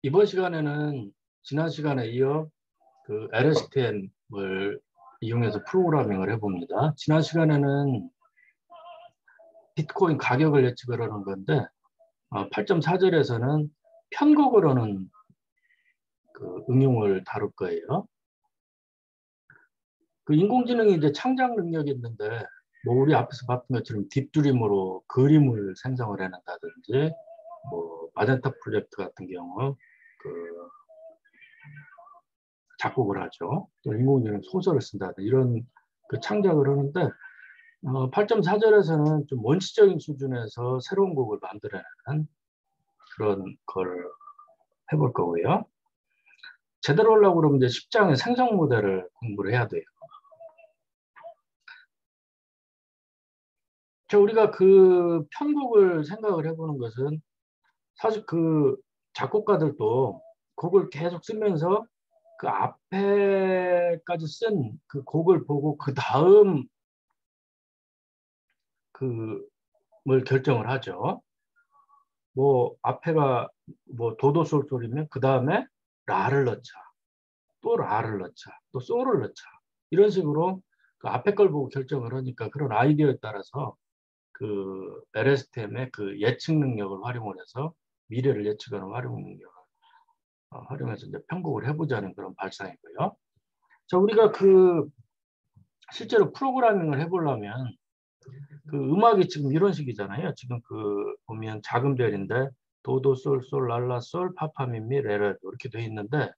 이번 시간에는 지난 시간에 이어 그 LSTM을 이용해서 프로그래밍을 해봅니다. 지난 시간에는 비트코인 가격을 예측을 하는 건데 8.4절에서는 편곡을 하는 그 응용을 다룰 거예요. 그 인공지능이 이제 창작 능력이 있는데 뭐 우리 앞에서 봤던 것처럼 딥드림으로 그림을 생성을 해낸다든지 뭐 마젠타 프로젝트 같은 경우 그 작곡을 하죠. 또 인공지능 소설을 쓴다든지 이런 그 창작을 하는데 8.4절에서는 좀 원시적인 수준에서 새로운 곡을 만들어내는 그런 걸 해볼 거고요. 제대로 하려고 그러면 이제 10장의 생성 모델을 공부를 해야 돼요. 자, 우리가 그 편곡을 생각을 해보는 것은 사실 그 작곡가들도 곡을 계속 쓰면서 그 앞에까지 쓴 그 곡을 보고 그 다음 그뭘 결정을 하죠. 뭐 앞에가 뭐 도도솔솔이면 그 다음에 라를 넣자, 또 라를 넣자, 또 솔을 넣자 이런 식으로 그 앞에 걸 보고 결정을 하니까 그런 아이디어에 따라서 그 LSTM의 그 예측 능력을 활용을 해서 미래를 예측하는 활용 능력을 활용해서 이제 편곡을 해보자는 그런 발상이고요. 자, 우리가 그 실제로 프로그래밍을 해보려면 그 음악이 지금 이런 식이잖아요. 지금 그 보면 자금별인데 도도 솔솔 랄라 솔 파파미미 레레도 이렇게 돼 있는데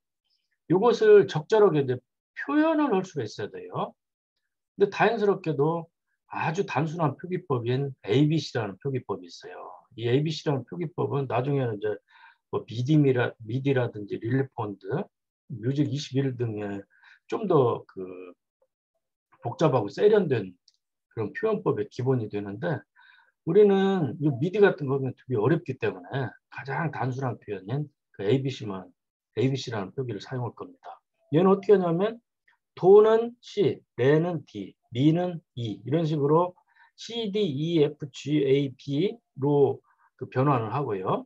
이것을 적절하게 이제 표현을 할 수가 있어야 돼요. 근데 다행스럽게도 아주 단순한 표기법인 ABC라는 표기법이 있어요. 이 ABC라는 표기법은 나중에는 이제 뭐 미디라든지 릴리폰드, 뮤직 21 등의 좀 더 그 복잡하고 세련된 그런 표현법의 기본이 되는데 우리는 이 미디 같은 거는 되게 어렵기 때문에 가장 단순한 표현인 그 ABC라는 표기를 사용할 겁니다. 얘는 어떻게 하냐면 도는 C, 레는 D, 미는 E 이런 식으로 C, D, E, F, G, A, B로 그 변환을 하고요.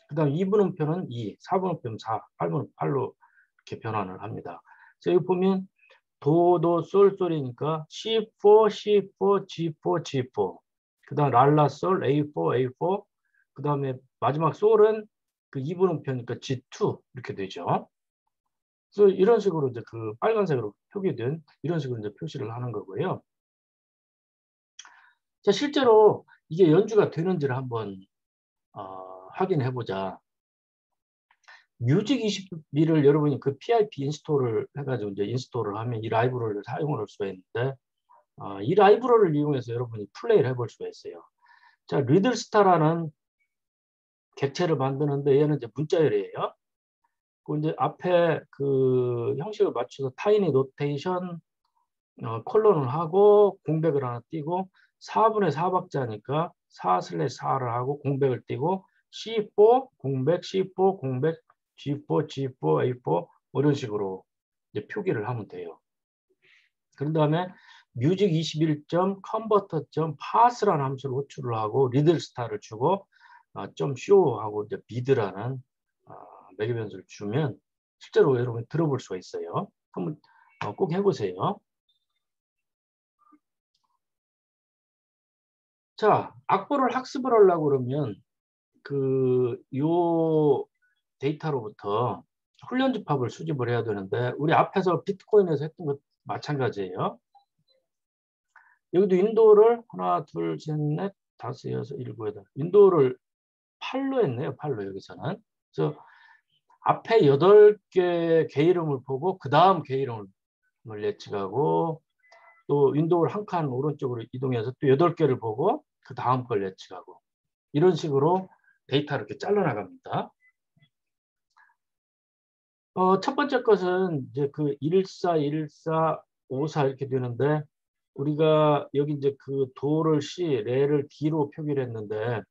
그 다음 2분음표는 2, 4분음표는 4, 8분음표 8로 이렇게 변환을 합니다. 그래서 여기 보면 도도 솔솔이니까 C4, C4, G4, G4. 그 다음 랄라 솔 A4, A4. 그 다음에 마지막 솔은 그 2분음표니까 G2 이렇게 되죠. 그래서 이런 식으로 이제 그 빨간색으로 표기된 이런 식으로 이제 표시를 하는 거고요. 자, 실제로 이게 연주가 되는지를 한번 확인해 보자. 뮤직 22를 여러분이 그 PIP 인스톨을 해가지고 이제 인스톨을 하면 이 라이브러리를 사용을 할 수가 있는데 이 라이브러리를 이용해서 여러분이 플레이를 해볼 수가 있어요. 자, 리들스타라는 객체를 만드는데 얘는 이제 문자열이에요. 그 이제 앞에 그 형식을 맞춰서 타이니 노테이션 콜론을 하고 공백을 하나 띄고 4분의 4박자니까 4/4를 하고 공백을 띄고 C4 공백 C4 공백 G4 G4 A4 이런 식으로 이제 표기를 하면 돼요. 그런 다음에 뮤직 21.converter.pass라는 함수를 호출을 하고 리들스타를 주고 좀 쇼하고 이제 비드라는 매개 변수를 주면 실제로 여러분 들어볼 수가 있어요. 한번 꼭 해보세요. 자, 악보를 학습을 하려고 그러면 요 데이터로부터 훈련 집합을 수집을 해야 되는데 우리 앞에서 비트코인에서 했던 것 마찬가지예요. 여기도 윈도우를 하나, 둘, 셋, 넷, 다섯, 여섯, 일곱, 여덟. 윈도우를 8로 했네요. 8로 여기서는. 그래서 앞에 8개 개 이름을 보고 그 다음 개 이름을 예측하고 또 윈도우를 한 칸 오른쪽으로 이동해서 또 8개를 보고 그 다음 걸 예측하고 이런 식으로 데이터를 이렇게 잘라나갑니다. 첫 번째 것은 이제 그 14, 14, 54 이렇게 되는데 우리가 여기 이제 그 도를 C, 레를 D로 표기를 했는데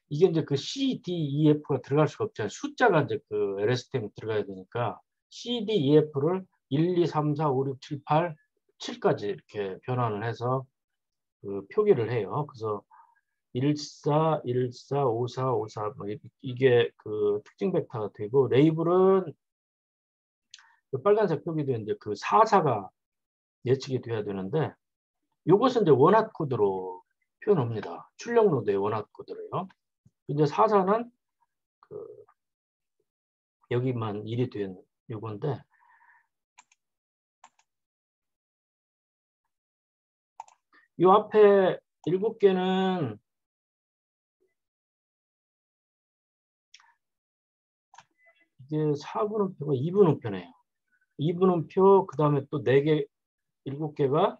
이게 이제 그 C, D, E, F가 들어갈 수가 없잖아요. 숫자가 이제 그 LSTM에 들어가야 되니까 C, D, E, F를 1, 2, 3, 4, 5, 6, 7, 8, 7까지 이렇게 변환을 해서 그 표기를 해요. 그래서 14, 14, 54, 54 뭐 이게 그 특징 벡터가 되고 레이블은 그 빨간색 표기된 이제 그 44가 예측이 돼야 되는데 이것은 이제 원핫 코드로 표현합니다. 출력 노드의 원핫 코드로요. 근데 44는 그 여기만 1이 된 요건데 요 앞에 7개는 이게 4분음표가 2분음표네요. 2분음표 그 다음에 또 4개 7개가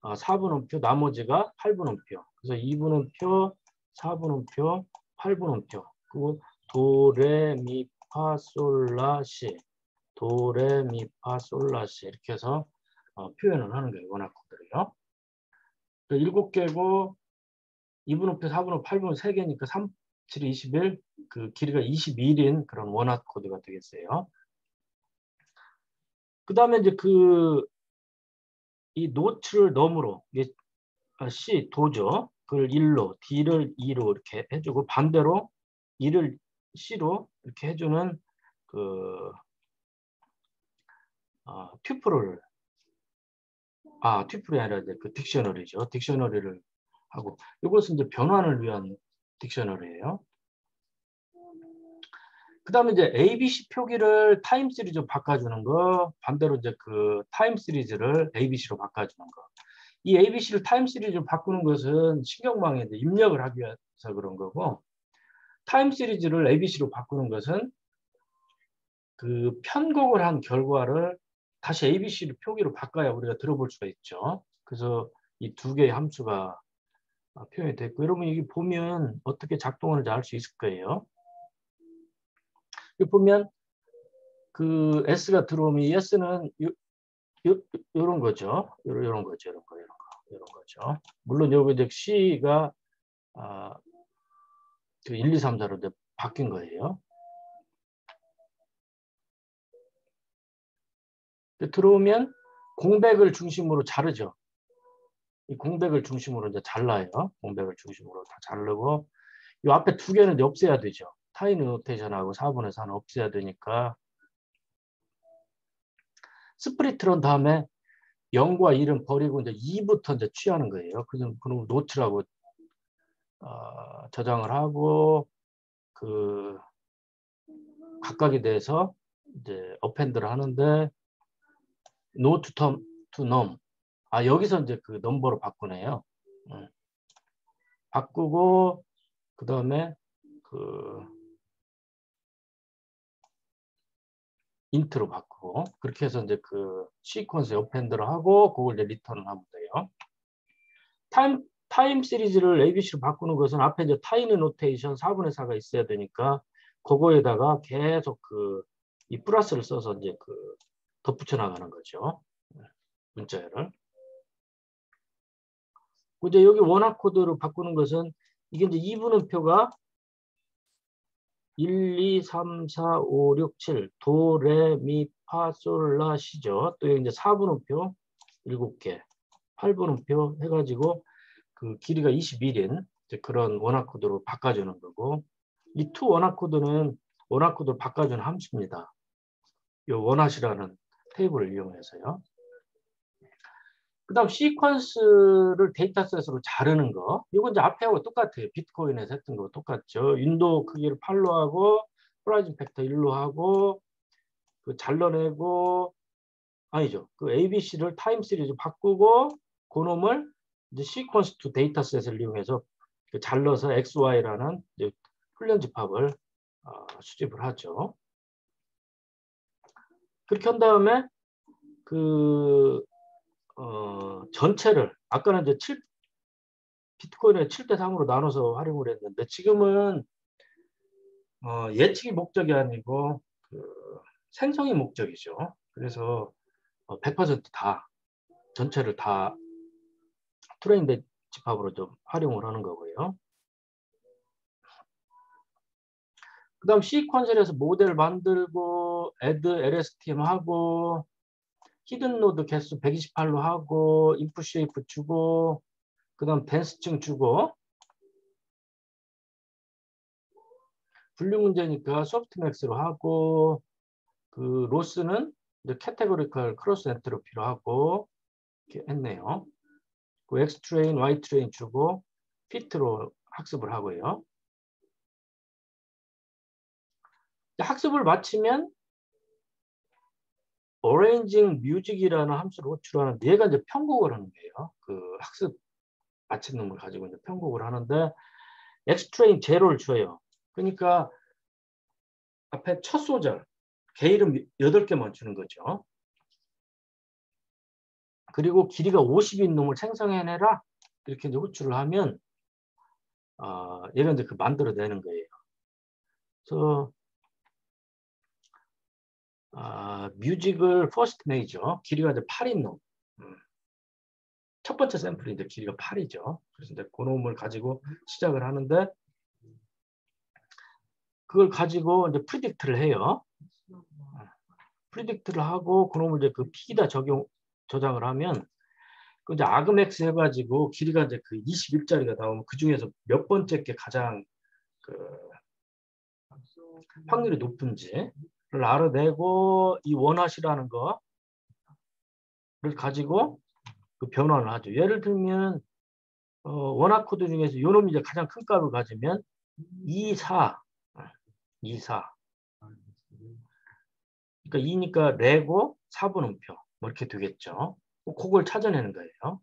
4분음표 나머지가 8분음표. 그래서 2분음표 4분음표 8분음표 그리고 도레미파솔라시 도레미파솔라시 이렇게 해서 표현을 하는 거예요. 원화 코드를요. 7개고 2분음표 4분음표 8분음표 3개니까 3, 7, 21 그 길이가 21인 그런 원화 코드가 되겠어요. 그 다음에 이제 이 노트를 너머로 C 도죠. 그걸 1로, D를 2로 이렇게 해주고 반대로 2를 C로 이렇게 해주는 그 튜플이 아니라 이제 그 딕셔너리죠. 딕셔너리를 하고 이것은 이제 변환을 위한 딕셔너리예요. 그 다음에 이제 ABC 표기를 타임 시리즈로 바꿔주는 거, 반대로 이제 그 타임 시리즈를 ABC로 바꿔주는 거. 이 ABC를 타임 시리즈로 바꾸는 것은 신경망에 이제 입력을 하기 위해서 그런 거고, 타임 시리즈를 ABC로 바꾸는 것은 그 편곡을 한 결과를 다시 ABC로 표기로 바꿔야 우리가 들어볼 수가 있죠. 그래서 이 두 개의 함수가 표현이 됐고, 여러분 여기 보면 어떻게 작동하는지 알 수 있을 거예요. 여기 보면 그 S가 들어오면 이 S는 요런 거죠. 요런 거죠. 요런 거죠. 물론 여기 이제 C가 그 1, 2, 3, 4로 이제 바뀐 거예요. 들어오면 공백을 중심으로 자르죠. 이 공백을 중심으로 이제 잘라요. 공백을 중심으로 다 자르고 이 앞에 두 개는 이제 없애야 되죠. 타이니 노테이션하고 4분의 4는 없애야 되니까 스프리트를 한 다음에 0과 1은 버리고 이제 2부터 이제 취하는 거예요. 그럼 노트라고 저장을 하고 그 각각에 대해서 이제 어펜드를 하는데 노트 투 넘 여기서 이제 그 넘버로 바꾸네요. 바꾸고 그 다음에 그 인트로 바꾸고 그렇게 해서 이제 그 시퀀스에 어펜드를 하고 그걸 이제 리턴을 하면 돼요. 타임 시리즈를 ABC로 바꾸는 것은 앞에 이제 타이니 노테이션 4분의 4가 있어야 되니까 그거에다가 계속 이 플러스를 써서 이제 덧붙여 나가는 거죠. 문자열을. 이제 여기 원화 코드로 바꾸는 것은 이게 이제 2분음표가 1, 2, 3, 4, 5, 6, 7 도, 레, 미, 파, 솔, 라, 시죠. 또 여기 이제 4분음표 7개, 8분음표 해가지고 그 길이가 21인 그런 원화 코드로 바꿔주는 거고 이 투 원화 코드는 원화 코드로 바꿔주는 함수입니다. 이 원핫이라는 테이블을 이용해서요. 그 다음 시퀀스를 데이터셋으로 자르는 거. 이건 이제 앞에하고 똑같아요. 비트코인에서 했던 거 똑같죠. 윈도우 크기를 8로 하고 호라이즌 팩터 1로 하고 그 잘라내고 아니죠. 그 ABC를 타임 시리즈 바꾸고 그놈을 이제 시퀀스 투 데이터셋을 이용해서 잘라서 XY라는 이제 훈련 집합을 수집을 하죠. 그렇게 한 다음에 전체를 아까는 이제 비트코인을 7대 3으로 나눠서 활용을 했는데 지금은 예측이 목적이 아니고 생성이 목적이죠. 그래서 100%다 전체를 다 트레인드 집합으로 좀 활용을 하는 거고요. 그 다음 시퀀셜에서 모델 만들고 add LSTM 하고 히든 노드 개수 128로 하고 인풋 쉐이프 주고 그 다음 댄스층 주고 분류 문제니까 소프트맥스로 하고, 그 로스는 이제 캐테고리컬 크로스 엔트로피로 하고 이렇게 했네요. 그 X 트레인, Y 트레인 주고 피트로 학습을 하고요. 학습을 마치면 Arranging Music이라는 함수를 호출하는데 얘가 이제 편곡을 하는 거예요. 그 학습 마친 놈을 가지고 이제 편곡을 하는데 X 트레인 제로를 줘요. 그러니까 앞에 첫 소절 개 이름 8개만 주는 거죠. 그리고 길이가 50인 놈을 생성해내라 이렇게 이제 호출을 하면 얘가 이제 그 만들어내는 거예요. 그래서 뮤직을 퍼스트 메이저 길이가 이제 8인 놈. 첫 번째 샘플이 이제 길이가 8이죠. 그래서 이제 그 놈을 가지고 시작을 하는데 그걸 가지고 이제 프리딕트를 해요. 프리딕트를 하고 그 놈을 이제 그 P에다 저장을 하면 그 이제 아그맥스 해가지고 길이가 이제 그 21자리가 나오면 그 중에서 몇 번째 게 가장 그 확률이 높은지를 알아내고 이 원하시라는 거를 가지고 그 변환을 하죠. 예를 들면 원화 코드 중에서 요 놈이 이제 가장 큰 값을 가지면 2, 4 그러니까 2니까 레고 4분음표 뭐 이렇게 되겠죠. 그걸 찾아내는 거예요.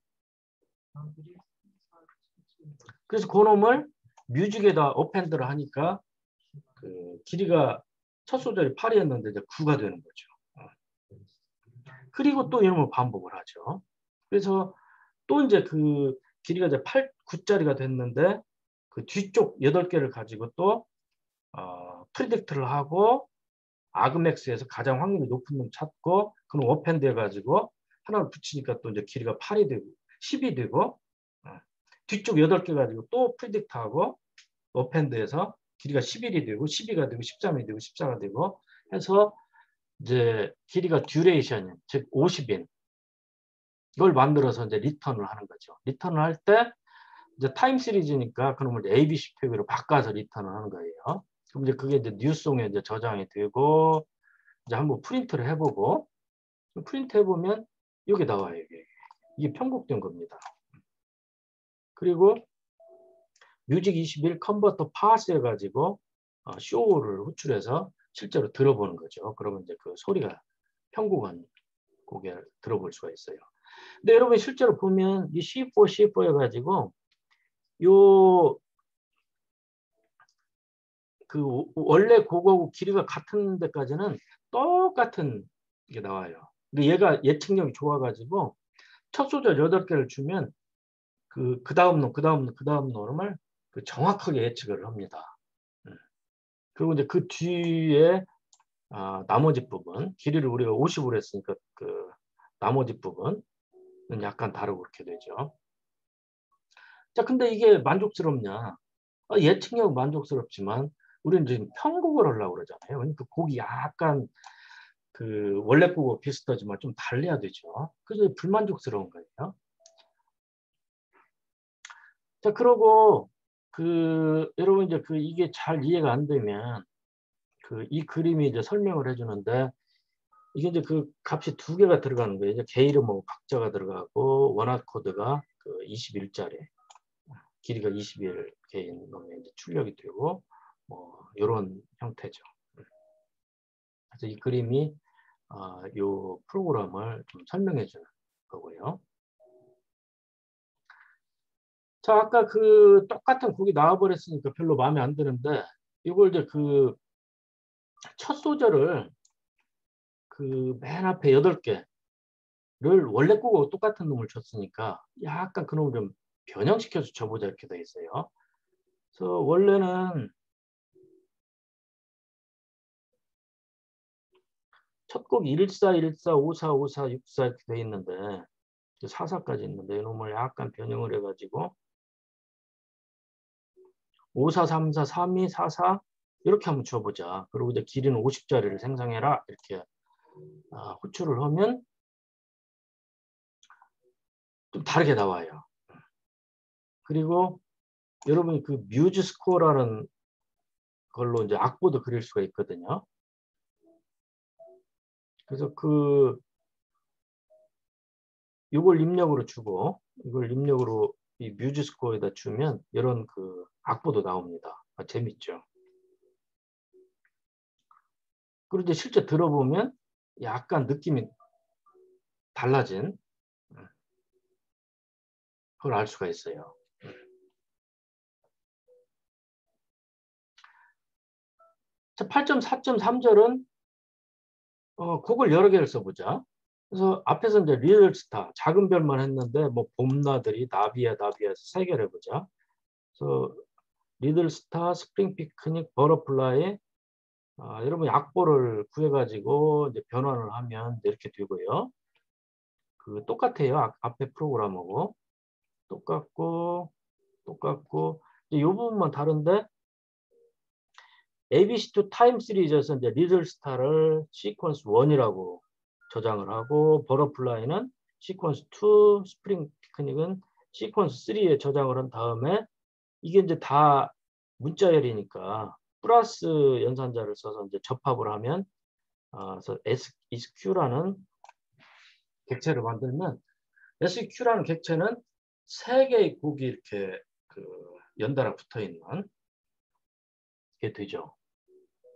그래서 그 놈을 뮤직에다 어펜드를 하니까 그 길이가 첫 소절이 8이었는데 이제 9가 되는 거죠. 그리고 또 이런 걸 반복을 하죠. 그래서 또 이제 그 길이가 이제 9짜리가 됐는데 그 뒤쪽 8개를 가지고 또 프리딕트를 하고 아그맥스에서 가장 확률이 높은 놈 찾고 그럼 어펜드 해가지고 하나를 붙이니까 또 이제 길이가 8이 되고 10이 되고 뒤쪽 8개 가지고 또 프리딕트하고 어펜드에서 길이가 11이 되고 12가 되고 13이 되고 14가 되고 해서 이제 길이가 듀레이션 즉 50인 이걸 만들어서 이제 리턴을 하는 거죠. 리턴을 할 때 이제 타임 시리즈니까 그놈을 ABC 표기로 바꿔서 리턴을 하는 거예요. 그럼 이제 그게 이제 뉴송에 이제 저장이 되고 이제 한번 프린트를 해보고 프린트 해보면 여기 나와요. 이게 편곡된 겁니다. 그리고 뮤직 21 컨버터 파스 해가지고 쇼를 호출해서 실제로 들어보는 거죠. 그러면 이제 그 소리가 편곡한 곡에 들어볼 수가 있어요. 근데 여러분 실제로 보면 이 C4 해가지고 요 그 원래 그거하고 길이가 같은 데까지는 똑같은 게 나와요. 근데 얘가 예측력이 좋아가지고 첫 소절 8개를 주면 그 다음 놈을 그 정확하게 예측을 합니다. 그리고 이제 그 뒤에 나머지 부분 길이를 우리가 50으로 했으니까 그 나머지 부분은 약간 다르고 그렇게 되죠. 자, 근데 이게 만족스럽냐? 예측력 만족스럽지만 우리는 지금 편곡을 하려고 그러잖아요. 그러니까 곡이 약간 그 원래 곡하고 비슷하지만 좀 달라야 되죠. 그래서 불만족스러운 거예요. 자, 그러고 그 여러분 이제 그 이게 잘 이해가 안 되면 그 이 그림이 이제 설명을 해주는데 이게 이제 그 값이 2개가 들어가는 거예요. 이제 개 이름하고 박자가 들어가고 원화 코드가 그 21짜리 길이가 21 개인 놈에 이제 출력이 되고 뭐 이런 형태죠. 그래서 이 그림이 요 프로그램을 좀 설명해 주는 거고요. 자, 아까 그 똑같은 곡이 나와버렸으니까 별로 마음에 안 드는데 이걸 이제 그 첫 소절을 그 맨 앞에 8개를 원래 곡하고 똑같은 놈을 줬으니까 약간 그 놈을 좀 변형시켜서 줘보자 이렇게 돼 있어요. 그래서 원래는 첫 곡 114, 114, 54, 54, 64 이렇게 돼 있는데 44까지 있는데 이놈을 약간 변형을 해가지고 54, 34, 32, 44 이렇게 한번 줘보자. 그리고 이제 길이는 50짜리를 생성해라 이렇게 호출을 하면 좀 다르게 나와요. 그리고 여러분이 그 뮤즈 스코어라는 걸로 이제 악보도 그릴 수가 있거든요. 그래서 이걸 입력으로 주고 이걸 입력으로 이 뮤직스코어에다 주면 이런 그 악보도 나옵니다. 재밌죠. 그리고 이제 실제 들어보면 약간 느낌이 달라진 걸 알 수가 있어요. 자, 8.4.3절은 곡을 여러 개를 써보자. 그래서 앞에서 이제 리틀 스타 작은 별만 했는데 뭐 봄나들이 나비야 나비야에서 3개를 해보자. 그래서 리틀 스타, 스프링 피크닉, 버터플라이 여러분 악보를 구해가지고 이제 변환을 하면 이렇게 되고요. 똑같아요. 앞에 프로그램하고 똑같고 이 부분만 다른데 ABC2 타임 시리즈에서 이제 리틀 스타를 시퀀스 1이라고 저장을 하고 버터플라이는 시퀀스 2, 스프링 피크닉은 시퀀스 3에 저장을 한 다음에 이게 이제 다 문자열이니까 플러스 연산자를 써서 이제 접합을 하면 그래서 SQ라는 객체를 만들면 SQ라는 객체는 3개의 곡이 이렇게 연달아 붙어 있는 게 되죠.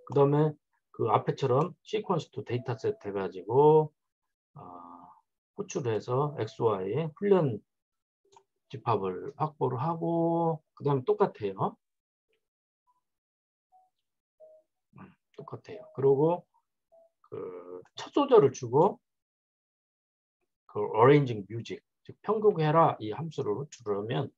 그 다음에 그 앞에처럼 시퀀스2 데이터셋 해가지고 호출해서 XY 훈련 집합을 확보를 하고 그 다음에 똑같아요. 똑같아요. 그리고 첫 소절을 주고 arranging music 즉 편곡해라 이 함수를 호출을 하면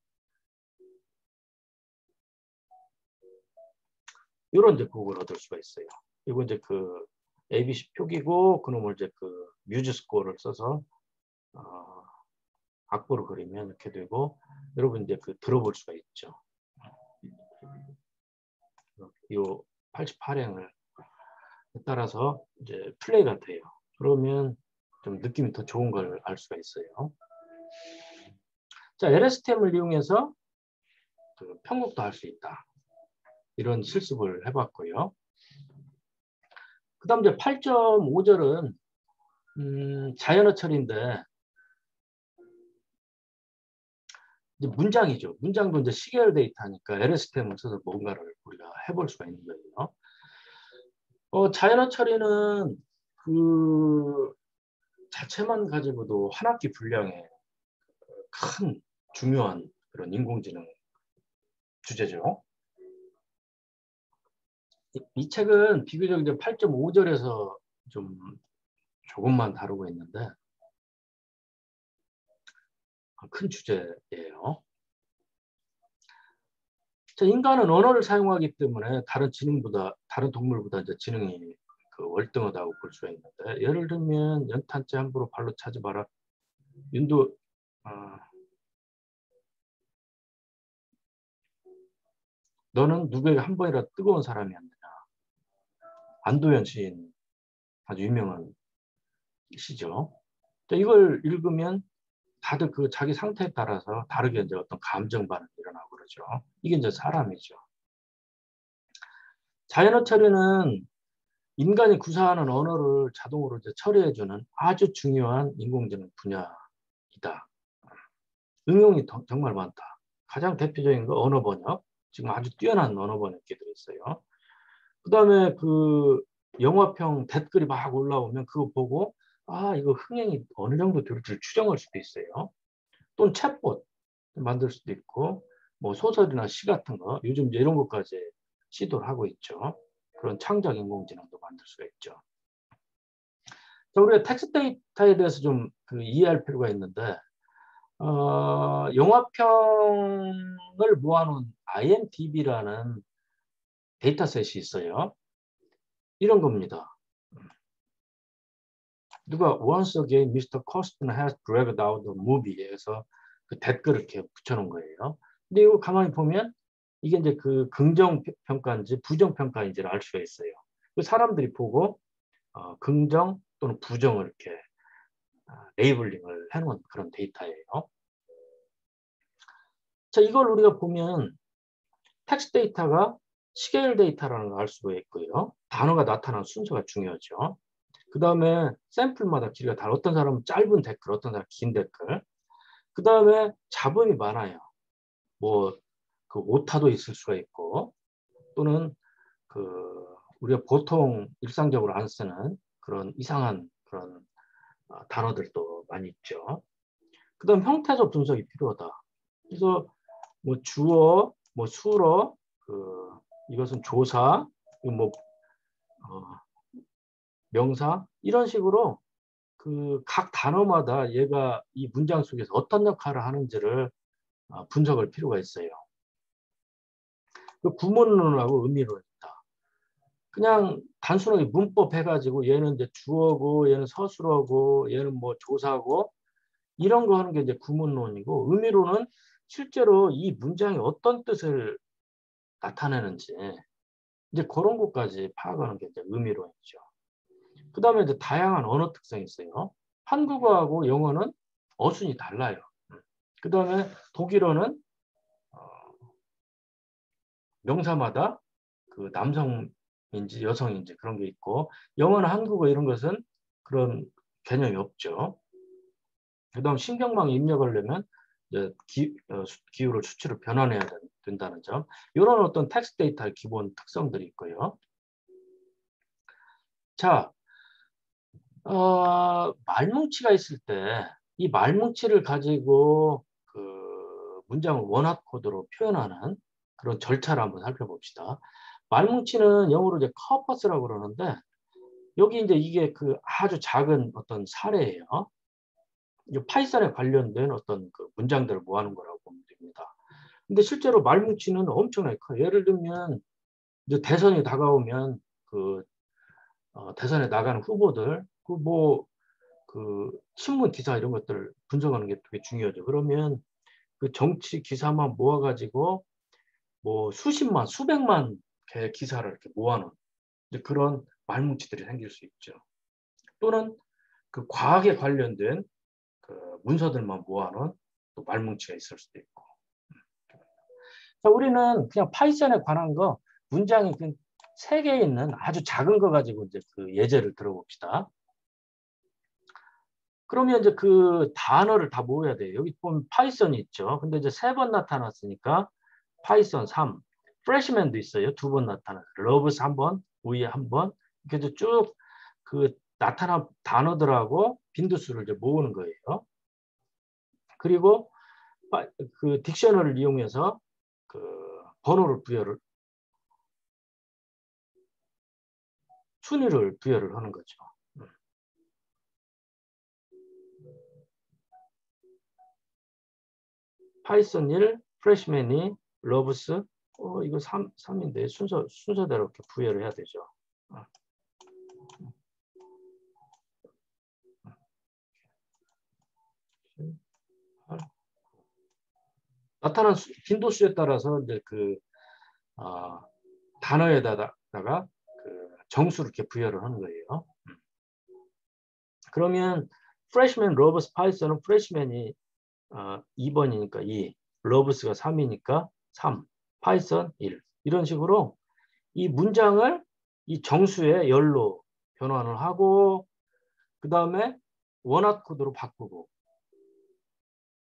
이런 이제 곡을 얻을 수가 있어요. 이거 이제 ABC 표기고 그놈을 이제 뮤직 스코어를 써서 악보로 그리면 이렇게 되고 여러분 이제 들어볼 수가 있죠. 이 88행을 따라서 이제 플레이가 돼요. 그러면 좀 느낌이 더 좋은 걸 알 수가 있어요. 자, LSTM을 이용해서 편곡도 할 수 있다. 이런 실습을 해봤고요. 그 다음 이제 8.5절은 자연어 처리인데 이제 문장이죠. 문장도 이제 시계열 데이터니까 LSTM을 써서 뭔가를 우리가 해볼 수가 있는 거예요. 자연어 처리는 자체만 가지고도 한 학기 분량의 큰 중요한 그런 인공지능 주제죠. 이 책은 비교적 이제 8.5절에서 좀 조금만 다루고 있는데 큰 주제예요. 자, 인간은 언어를 사용하기 때문에 다른 동물보다 이제 지능이 월등하다고 볼 수가 있는데 예를 들면 연탄재 함부로 발로 차지 마라. 윤도 너는 누구에게 한 번이라도 뜨거운 사람이었느냐. 안도현 시인 아주 유명한 시죠. 자, 이걸 읽으면 다들 자기 상태에 따라서 다르게 이제 어떤 감정 반응이 일어나고 그러죠. 이게 이제 사람이죠. 자연어 처리는 인간이 구사하는 언어를 자동으로 이제 처리해주는 아주 중요한 인공지능 분야이다. 응용이 정말 많다. 가장 대표적인 거 언어 번역. 지금 아주 뛰어난 언어 번역기들이 있어요. 그 다음에 영화평 댓글이 막 올라오면 그거 보고 이거 흥행이 어느 정도 될지 추정할 수도 있어요. 또는 챗봇 만들 수도 있고 뭐 소설이나 시 같은 거 요즘 이런 것까지 시도를 하고 있죠. 그런 창작 인공지능도 만들 수가 있죠. 자, 우리가 텍스트 데이터에 대해서 좀 이해할 필요가 있는데 영화평을 모아놓은 IMDb라는 데이터셋이 있어요. 이런 겁니다. 누가 once again Mr. Costin has dragged out the movie에서 댓글을 이렇게 붙여놓은 거예요. 근데 이거 가만히 보면 이게 이제 긍정 평가인지 부정 평가인지를 알 수가 있어요. 사람들이 보고 긍정 또는 부정을 이렇게 레이블링을 해놓은 그런 데이터예요. 자, 이걸 우리가 보면 텍스트 데이터가 스케일 데이터라는 걸 알 수가 있고요. 단어가 나타나는 순서가 중요하죠. 그 다음에 샘플마다 길이가 다르 어떤 사람은 짧은 댓글, 어떤 사람은 긴 댓글. 그 다음에 잡음이 많아요. 뭐, 그 오타도 있을 수가 있고, 또는 그, 우리가 보통 일상적으로 안 쓰는 그런 이상한 그런 단어들도 많이 있죠. 그 다음 형태적 분석이 필요하다. 그래서 뭐 주어, 뭐 수어, 이것은 조사, 뭐 명사 이런 식으로 그 각 단어마다 얘가 이 문장 속에서 어떤 역할을 하는지를 분석할 필요가 있어요. 그 구문론하고 의미론이다. 그냥 단순하게 문법 해가지고 얘는 이제 주어고 얘는 서술어고 얘는 뭐 조사고 이런 거 하는 게 이제 구문론이고 의미론은 실제로 이 문장이 어떤 뜻을 나타내는지 이제 그런 것까지 파악하는 게 이제 의미론이죠. 그 다음에 이제 다양한 언어 특성이 있어요. 한국어하고 영어는 어순이 달라요. 그 다음에 독일어는 명사마다 그 남성인지 여성인지 그런 게 있고 영어나 한국어 이런 것은 그런 개념이 없죠. 그 다음 신경망 입력하려면 이제 기호를 수치로 변환해야 된다는 점. 이런 어떤 텍스트 데이터의 기본 특성들이 있고요. 자, 말뭉치가 있을 때 이 말뭉치를 가지고 그 문장을 원화 코드로 표현하는 그런 절차를 한번 살펴봅시다. 말뭉치는 영어로 이제 커퍼스라고 그러는데 여기 이제 이게 그 아주 작은 어떤 사례예요. 파이썬에 관련된 어떤 그 문장들을 모아놓은 거라고 보면 됩니다. 근데 실제로 말뭉치는 엄청나게 커요. 예를 들면 이제 대선이 다가오면 그 대선에 나가는 후보들 그 신문 기사 이런 것들을 분석하는 게 되게 중요하죠. 그러면 그 정치 기사만 모아가지고 뭐 수십만, 수백만 개의 기사를 이렇게 모아놓은 이제 그런 말뭉치들이 생길 수 있죠. 또는 그 과학에 관련된 그 문서들만 모아놓은 또 말뭉치가 있을 수도 있고. 자, 우리는 그냥 파이썬에 관한 거 문장이 그 3개에 있는 아주 작은 거 가지고 이제 그 예제를 들어봅시다. 그러면 이제 그 단어를 다 모여야 돼요. 여기 보면 파이썬이 있죠. 근데 이제 3번 나타났으니까 파이썬 3, 프레시맨도 있어요. 2번 나타났어요. 러브스 1번, 위에 1번. 이렇게 쭉 그 나타난 단어들하고 빈도수를 이제 모으는 거예요. 그리고 그 딕셔너리를 이용해서 그 번호를 순위를 부여를 하는 거죠. 파이썬 1, 프레시맨 2, 러브스 이거 3인데 순서대로 이렇게 부여를 해야 되죠. 나타난 빈도수에 따라서 이제 그 단어에다가 그 정수를 이렇게 부여를 하는 거예요. 그러면 프레시맨, 러브스, 파이썬은 프레시맨이 2번이니까 2, 러브스가 3이니까 3, 파이썬 1. 이런 식으로 이 문장을 이 정수의 열로 변환을 하고 그 다음에 원화 코드로 바꾸고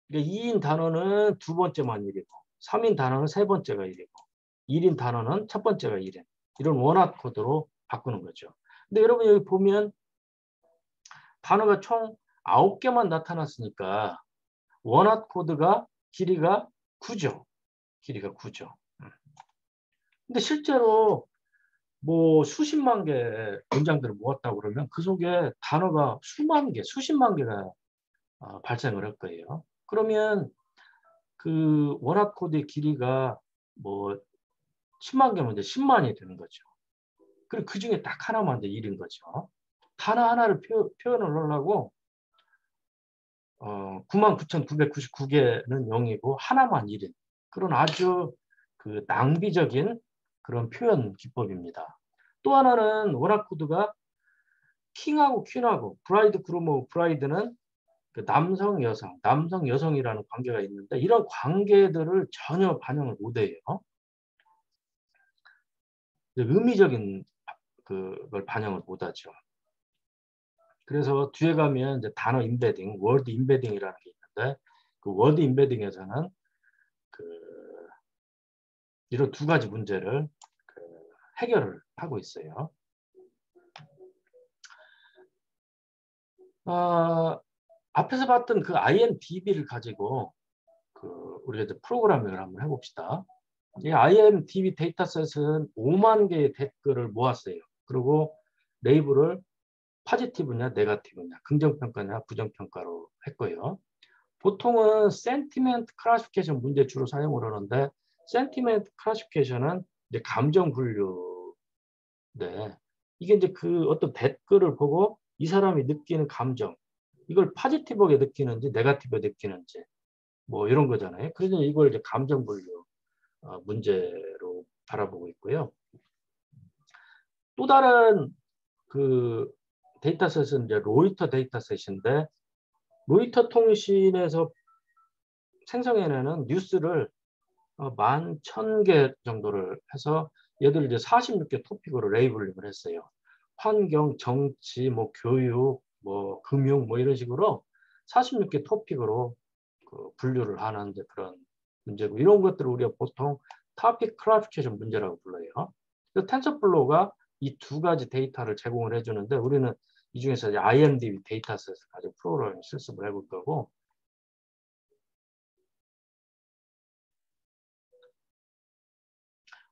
그러니까 2인 단어는 2번째만 1이고 3인 단어는 3번째가 1이고 1인 단어는 첫 번째가 1인 이런 원화 코드로 바꾸는 거죠. 근데 여러분 여기 보면 단어가 총 9개만 나타났으니까 원화 코드가 길이가 9죠. 길이가 9죠. 근데 실제로 뭐 수십만 개 문장들을 모았다고 그러면 그 속에 단어가 수만 개, 수십만 개가 발생을 할 거예요. 그러면 그 원화 코드의 길이가 뭐 10만 개면 이제 10만이 되는 거죠. 그리고 그 중에 딱 하나만 이제 1인 거죠. 단어 하나를 표현을 하려고 99,999개는 0이고 하나만 1인 그런 아주 그 낭비적인 그런 표현 기법입니다. 또 하나는 원화 코드가 킹하고 퀸하고 브라이드 그루머 브라이드는 그 남성 여성 남성 여성이라는 관계가 있는데 이런 관계들을 전혀 반영을 못해요. 의미적인 그걸 반영을 못하죠. 그래서 뒤에 가면 이제 단어 임베딩, 워드 임베딩이라는 게 있는데 그 워드 임베딩에서는 이런 두 가지 문제를 해결을 하고 있어요. 앞에서 봤던 그 IMDb를 가지고 우리가 이제 프로그래밍을 한번 해봅시다. 이 IMDb 데이터셋은 5만 개의 댓글을 모았어요. 그리고 레이블을 포지티브냐, 네거티브냐, 긍정평가냐, 부정평가로 했고요. 보통은 센티멘트 클래시피케이션 문제 주로 사용을 하는데 센티멘트 클래시피케이션은 이제 감정 분류. 네. 이게 이제 그 어떤 댓글을 보고 이 사람이 느끼는 감정, 이걸 포지티브하게 느끼는지 네거티브하게 느끼는지 뭐 이런 거잖아요. 그래서 이걸 이제 감정 분류 문제로 바라보고 있고요. 또 다른 그 데이터셋은 이제 로이터 데이터셋인데 로이터 통신에서 생성해내는 뉴스를 11,000개 정도를 해서 얘들 이제 46개 토픽으로 레이블링을 했어요. 환경, 정치, 뭐 교육, 뭐 금융, 뭐 이런 식으로 46개 토픽으로 분류를 하는 그런 문제고 이런 것들을 우리가 보통 토픽 클래시피케이션 문제라고 불러요. 텐서플로우가 이 두 가지 데이터를 제공을 해주는데 우리는 이 중에서 이제 IMDb 데이터셋을 가지고 프로그램을 실습을 해볼 거고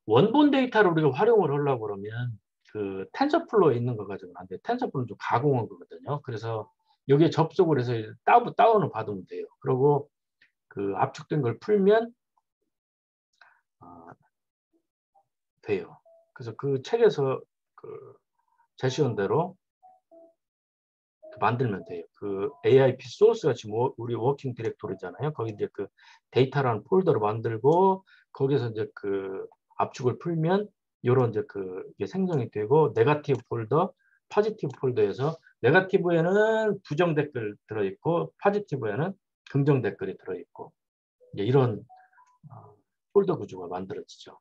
원본 데이터를 우리가 활용을 하려고 그러면 그 텐서플로우에 있는 거 가지고는 안 돼요. 텐서플로우는 좀 가공한 거거든요. 그래서 여기에 접속을 해서 다운을 받으면 돼요. 그리고 그 압축된 걸 풀면 돼요. 그래서 그 책에서 제시한 대로 만들면 돼요. 그 AIP 소스가 지금 우리 워킹 디렉토리잖아요. 거기 이제 그 데이터라는 폴더를 만들고 거기서 이제 그 압축을 풀면 이런 이제 이게 생성이 되고 네거티브 폴더, 포지티브 폴더에서 네거티브에는 부정 댓글 들어있고 포지티브에는 긍정 댓글이 들어있고 이런 폴더 구조가 만들어지죠.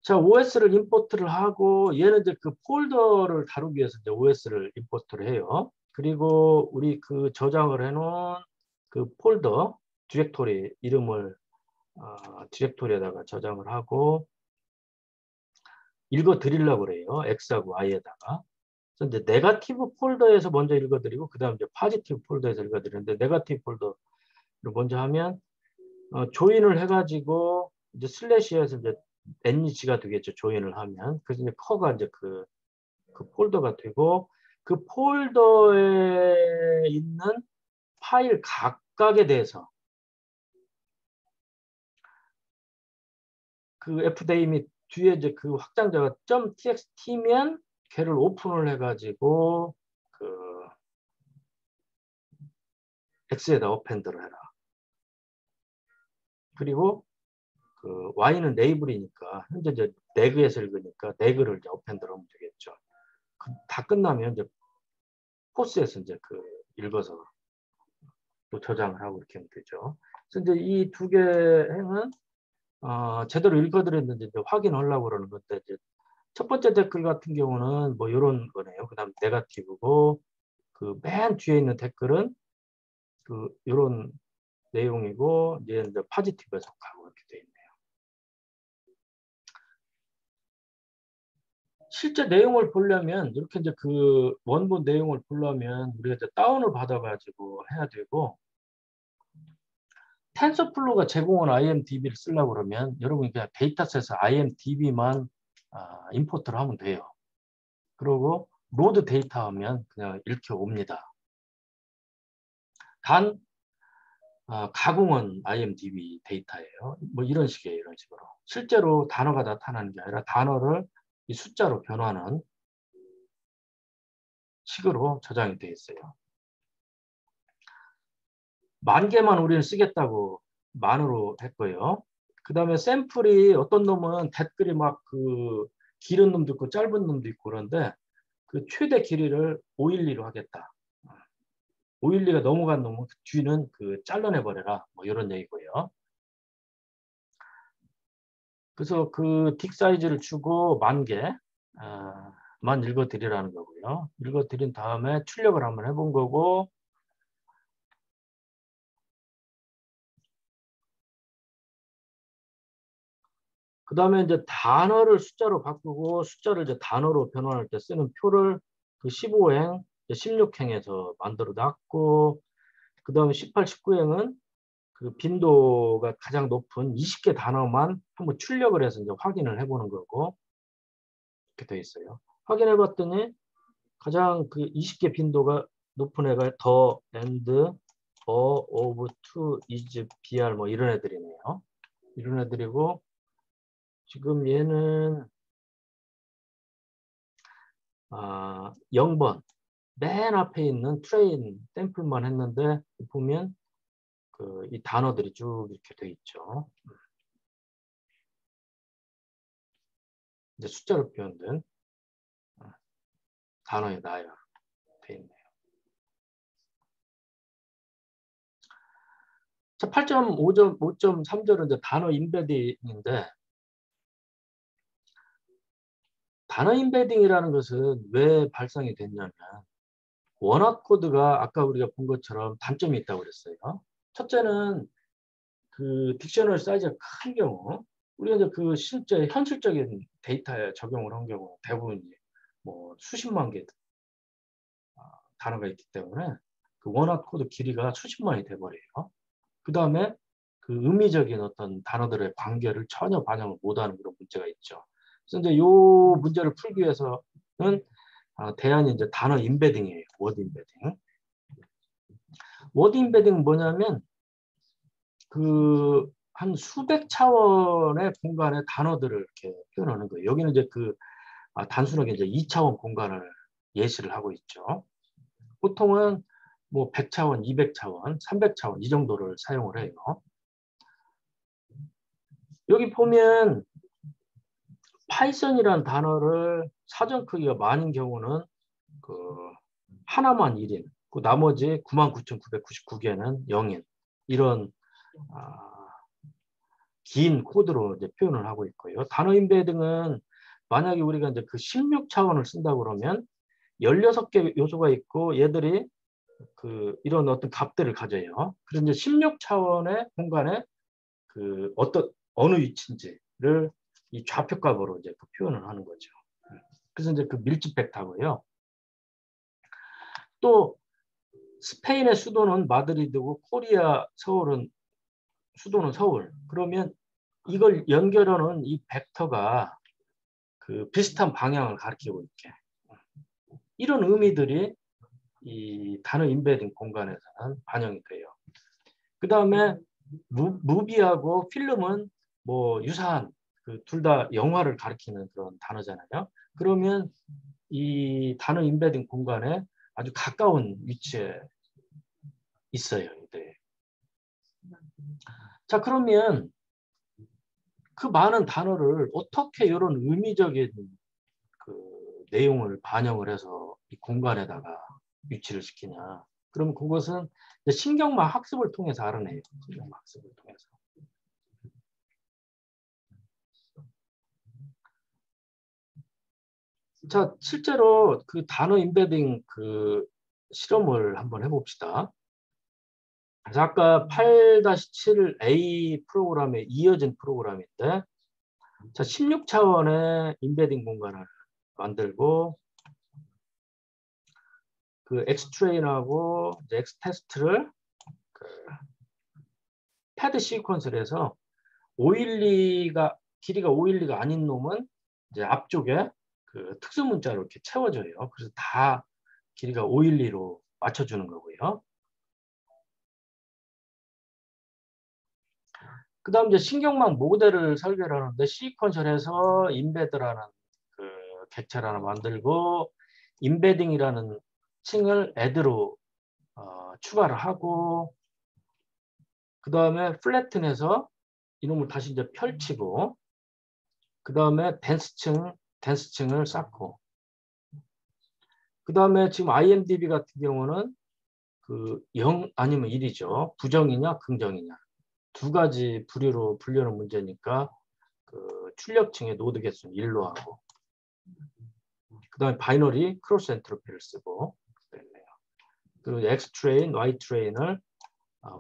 자, OS를 임포트를 하고 얘는 이제 그 폴더를 다루기 위해서 이제 OS를 임포트를 해요. 그리고 우리 그 저장을 해놓은 그 폴더 디렉토리 이름을 디렉토리에다가 저장을 하고 읽어 드리려고 그래요. X하고 Y에다가. 그래서 이제 네거티브 폴더에서 먼저 읽어 드리고 그다음 이제 포지티브 폴더에서 읽어 드리는데 네거티브 폴더를 먼저 하면 조인을 해가지고 이제 슬래시에서 이제 NG가 되겠죠. 조인을 하면. 그래서 이제 커가 이제 그 폴더가 되고 그 폴더에 있는 파일 각각에 대해서 그 fday 및 뒤에 이제 그 확장자가 .txt면 걔를 오픈을 해가지고 그 x에다 어펜드를 해라. 그리고 그 y는 네이블이니까 현재 이제 neg에서 읽으니까 neg를 이제 어펜드를 하면 되겠죠. 다 끝나면 이제 포스에서 이제 읽어서 또 저장을 하고 이렇게 하면 되죠. 그래서 이제 이 두 개 행은 제대로 읽어드렸는지 이제 확인하려고 그러는 건데 이제 첫 번째 댓글 같은 경우는 뭐 이런 거네요. 그다음 네거티브고 그 맨 뒤에 있는 댓글은 이런 내용이고 이제 포지티브에 속하고 이렇게 되어 있네요. 실제 내용을 보려면 이렇게 이제 그 원본 내용을 보려면 우리가 이제 다운을 받아가지고 해야 되고 텐서플로우가 제공한 IMDb를 쓰려고 그러면 여러분이 그냥 데이터셋에서 IMDb만 임포트를 하면 돼요. 그리고 로드 데이터 하면 그냥 이렇게 옵니다. 단 가공은 IMDb 데이터예요. 뭐 이런 식이에요. 이런 식으로. 실제로 단어가 나타나는 게 아니라 단어를 이 숫자로 변화하는 식으로 저장이 되어 있어요. 10,000개만 우리는 쓰겠다고 만으로 했고요. 그 다음에 샘플이 어떤 놈은 댓글이 막 길은 놈도 있고 짧은 놈도 있고 그런데 그 최대 길이를 512로 하겠다. 512가 넘어간 놈은 그 뒤는 잘라내버려라. 뭐 이런 얘기고요. 그래서 그 딕 사이즈를 주고 10,000개 만 읽어드리라는 거고요. 읽어드린 다음에 출력을 한번 해본 거고, 그 다음에 이제 단어를 숫자로 바꾸고 숫자를 이제 단어로 변환할 때 쓰는 표를 그 15행, 16행에서 만들어 놨고, 그 다음에 18, 19행은 그 빈도가 가장 높은 20개 단어만 한번 출력을 해서 이제 확인을 해보는 거고, 이렇게 되어 있어요. 확인해 봤더니 가장 그 20개 빈도가 높은 애가 더, and, of, to, is, br 뭐 이런 애들이네요. 이런 애들이고, 지금 얘는 0번 맨 앞에 있는 트레인 샘플만 했는데 보면 그 이 단어들이 쭉 이렇게 돼 있죠. 이제 숫자로 표현된 단어의 나열 돼 있네요. 자, 8.5.3절은 이제 단어 인베딩인데, 단어 인베딩이라는 것은 왜 발상이 됐냐면, 원어 코드가 아까 우리가 본 것처럼 단점이 있다고 그랬어요. 첫째는 그 딕셔너리 사이즈가 큰 경우, 우리가 이제 그 실제 현실적인 데이터에 적용을 한 경우 대부분 뭐 수십만 개 단어가 있기 때문에 그 원어 코드 길이가 수십만이 돼버려요. 그 다음에 그 의미적인 어떤 단어들의 관계를 전혀 반영을 못하는 그런 문제가 있죠. 그래서 이제 이 문제를 풀기 위해서는 대안이 이제 단어 인베딩이에요. 워드 인베딩. 워드 인베딩은 뭐냐면 그 한 수백 차원의 공간의 단어들을 이렇게 표현하는 거예요. 여기는 이제 그 단순하게 이제 2차원 공간을 예시를 하고 있죠. 보통은 뭐 100차원, 200차원, 300차원 이 정도를 사용을 해요. 여기 보면 파이썬이라는 단어를 사전 크기가 많은 경우는 그 하나만 1인, 그 나머지 99,999개는 0인 이런 긴 코드로 이제 표현을 하고 있고요. 단어 인베딩은 만약에 우리가 이제 그 16차원을 쓴다고 그러면 16개 요소가 있고 얘들이 그 이런 어떤 값들을 가져요. 그래서 이제 16차원의 공간에 그 어느 위치인지를 이 좌표값으로 이제 그 표현을 하는 거죠. 그래서 이제 그 밀집 벡터고요. 또 스페인의 수도는 마드리드고 코리아 수도는 서울. 그러면 이걸 연결하는 이 벡터가 그 비슷한 방향을 가리키고 있게. 이런 의미들이 이 단어 인베딩 공간에서는 반영이 돼요. 그 다음에 무비하고 필름은 뭐 유사한 그 둘 다 영화를 가리키는 그런 단어잖아요. 그러면 이 단어 인베딩 공간에 아주 가까운 위치에 있어요. 네. 자, 그러면 그 많은 단어를 어떻게 이런 의미적인 그 내용을 반영을 해서 이 공간에다가 위치를 시키냐. 그럼 그것은 신경막 학습을 통해서 알아내요. 신경막 학습을 통해서. 자, 실제로 그 단어 인베딩 그 실험을 한번 해봅시다. 그래서 아까 8-7A 프로그램에 이어진 프로그램인데, 자, 16차원의 인베딩 공간을 만들고, 그 X트레인하고 X테스트를 그 패드 시퀀스를 해서 512가, 길이가 512가 아닌 놈은 이제 앞쪽에 그 특수 문자로 이렇게 채워져요. 그래서 다 길이가 512로 맞춰주는 거고요. 그 다음 이제 신경망 모델을 설계를 하는데 시퀀셜에서 인베드라는 그 객체를 하나 만들고 인베딩이라는 층을 애드로 추가를 하고 그 다음에 플래튼해서 이놈을 다시 이제 펼치고 그 다음에 댄스층을 쌓고 그 다음에 지금 IMDb 같은 경우는 그 0 아니면 1이죠. 부정이냐 긍정이냐 두 가지 부류로 분류하는 문제니까 그 출력층의 노드 개수는 1로 하고, 그 다음에 바이너리 크로스 엔트로피를 쓰고 그랬네요. 그리고 X 트레인, Y 트레인을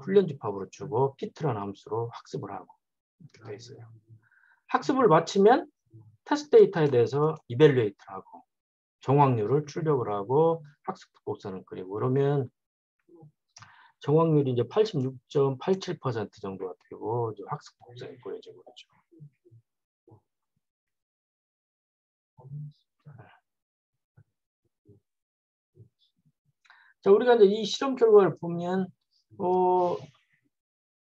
훈련 집합으로 주고 피트라는 함수로 학습을 하고 이렇게 되어 있어요. 학습을 마치면 테스트 데이터에 대해서 이벨리에이트를 하고 정확률을 출력을 하고 학습 복선을 그리고 그러면 정확률이 이제 86.87% 정도가 되고 이제 학습 복선이 보여지고 그렇죠. 자, 우리가 이제 이 실험 결과를 보면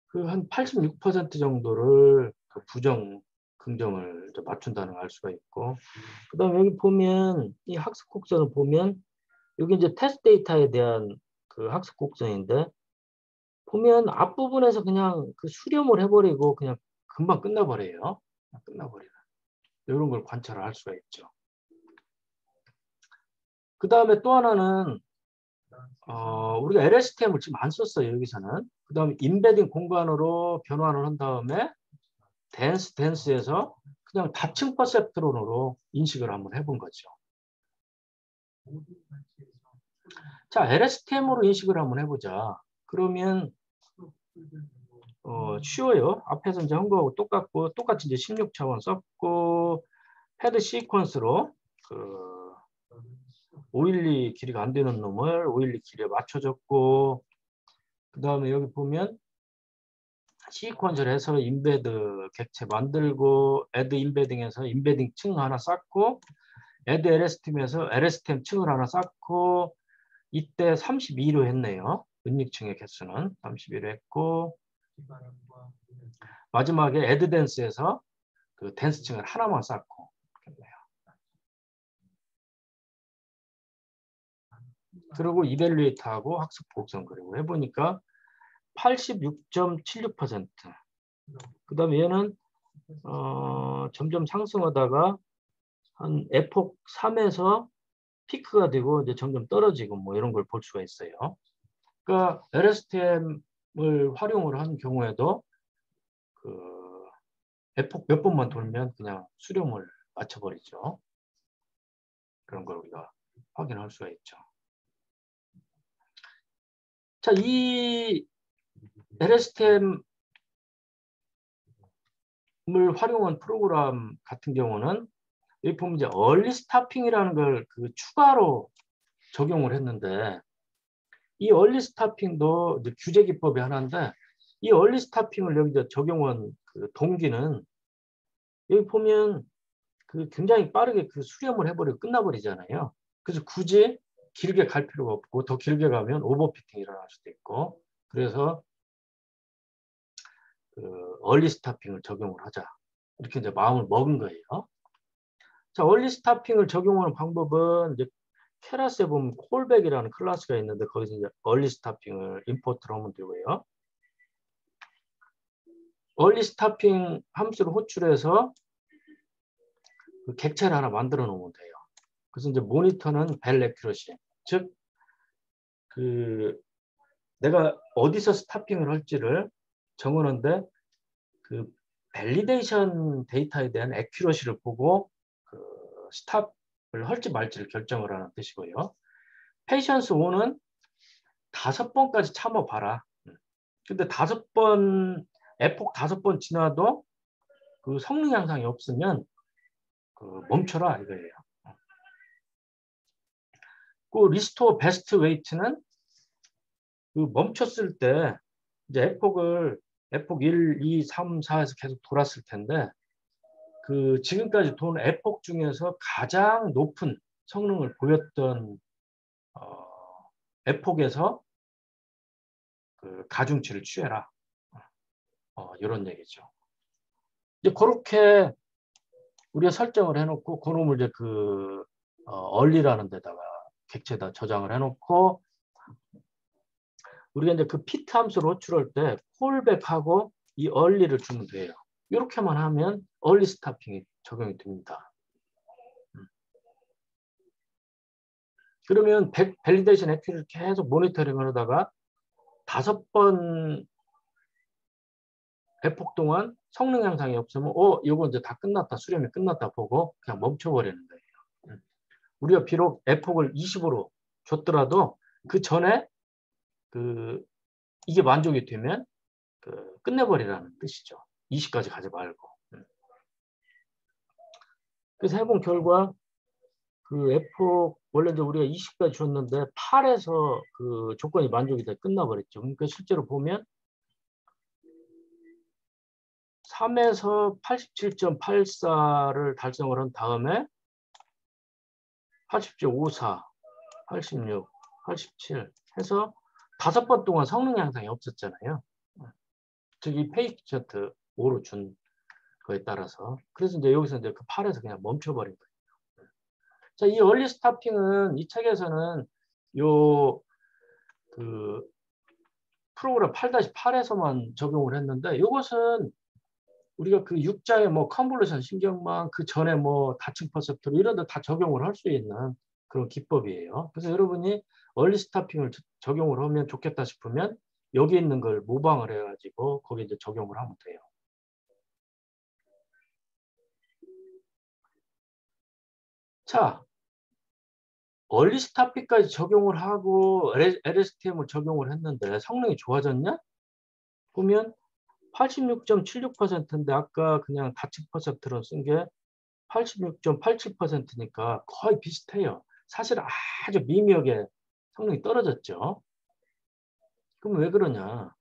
그 한 86% 정도를 그 부정, 긍정을 맞춘다는 걸 알 수가 있고, 그 다음에 여기 보면 이 학습 곡선을 보면 여기 이제 테스트 데이터에 대한 그 학습 곡선인데 보면 앞부분에서 그냥 그 수렴을 해버리고 그냥 금방 끝나버려요. 끝나버리는 이런 걸 관찰을 할 수가 있죠. 그 다음에 또 하나는 우리가 LSTM을 지금 안 썼어요. 여기서는. 그 다음에 인베딩 공간으로 변환을 한 다음에 댄스에서 그냥 다층 퍼셉트론으로 인식을 한번 해본 거죠. 자, LSTM으로 인식을 한번 해보자. 그러면 쉬워요. 앞에서 이제 한 거하고 똑같고 똑같이 이제 16차원 썼고 패드 시퀀스로 그 512 길이가 안 되는 놈을 512 길이에 맞춰줬고 그 다음에 여기 보면 시퀀스를 해서 인베드 객체 만들고 애드 인베딩에서 인베딩 층 하나 쌓고 애드 LSTM에서 LSTM 층을 하나 쌓고 이때 32로 했네요. 은닉층의 개수는 32로 했고 마지막에 애드 댄스에서 그 댄스층을 하나만 쌓고 했네요. 그리고 이벨리에이트하고 학습 곡선 그리고 해보니까 86.76%. 그 다음에 얘는 점점 상승하다가 한 에폭 3에서 피크가 되고 이제 점점 떨어지고 뭐 이런 걸 볼 수가 있어요. 그러니까 LSTM을 활용을 한 경우에도 그 에폭 몇 번만 돌면 그냥 수렴을 맞춰버리죠. 그런 걸 우리가 확인할 수가 있죠. 자, 이 LSTM을 활용한 프로그램 같은 경우는 여기 보면 이제 얼리 스타핑이라는 걸 그 추가로 적용을 했는데 이 얼리 스타핑도 이제 규제 기법의 하나인데 이 얼리 스타핑을 여기 적용한 그 동기는 여기 보면 그 굉장히 빠르게 그 수렴을 해버리고 끝나버리잖아요. 그래서 굳이 길게 갈 필요가 없고 더 길게 가면 오버피팅이 일어날 수도 있고 그래서 그 얼리 스타핑을 적용을 하자 이렇게 이제 마음을 먹은 거예요. 자, 얼리 스타핑을 적용하는 방법은 이제 케라스에 보면 콜백이라는 클래스가 있는데 거기서 이제 얼리 스타핑을 임포트를 하면 되고요. 얼리 스타핑 함수를 호출해서 그 객체를 하나 만들어 놓으면 돼요. 그래서 이제 모니터는 벨 애큐러시, 즉 그 내가 어디서 스타핑을 할지를 정하는데 그 밸리데이션 데이터에 대한 애큐러시를 보고 그 스탑을 할지 말지를 결정을 하는 뜻이고요. 페이션스 5는 5번까지 참아봐라. 근데 5번, 에폭 5번 지나도 그 성능 향상이 없으면 그 멈춰라 이거예요. 그 리스토어 베스트 웨이트는 그 멈췄을 때 이제 에폭 1, 2, 3, 4에서 계속 돌았을 텐데 그 지금까지 돈 에폭 중에서 가장 높은 성능을 보였던 에폭에서 그 가중치를 취해라. 이런 얘기죠. 이제 그렇게 우리가 설정을 해놓고 그놈을 이제 그 얼리라는 데다가 객체에다 저장을 해놓고 우리가 이제 그 피트 함수를 호출할 때 콜백하고 이 얼리를 주면 돼요. 이렇게만 하면 얼리 스타핑이 적용이 됩니다. 그러면 밸리데이션 액티를 계속 모니터링을 하다가 5번 에폭 동안 성능 향상이 없으면 이거 이제 다 끝났다. 수렴이 끝났다 보고 그냥 멈춰버리는 거예요. 우리가 비록 F폭을 20으로 줬더라도 그 전에 이게 만족이 되면 끝내버리라는 뜻이죠. 20까지 가지 말고. 그래서 해본 결과 F폭 원래 이제 우리가 20까지 줬는데 8에서 조건이 만족이 돼 끝나버렸죠. 그러니까 실제로 보면 3에서 87.84를 달성을 한 다음에 80.54, 86, 87 해서 5번 동안 성능 향상이 없었잖아요. 즉 이 페이션트 5로 준 거에 따라서. 그래서 이제 여기서 이제 그 8에서 그냥 멈춰버린 거예요. 자, 이 얼리 스타핑은 이 책에서는 프로그램 8-8에서만 적용을 했는데 이것은 우리가 그 6자의 뭐 컨볼루션 신경망 그 전에 뭐 다층 퍼셉트로 이런 데 다 적용을 할 수 있는 그런 기법이에요. 그래서 여러분이 얼리 스타핑을 적용을 하면 좋겠다 싶으면 여기 있는 걸 모방을 해가지고 거기 이제 적용을 하면 돼요. 자, 얼리 스타핑까지 적용을 하고 LSTM을 적용을 했는데 성능이 좋아졌냐? 보면 86.76%인데 아까 그냥 다층 퍼셉트로 쓴 게 86.87%니까 거의 비슷해요. 사실 아주 미미하게 성능이 떨어졌죠. 그럼 왜 그러냐?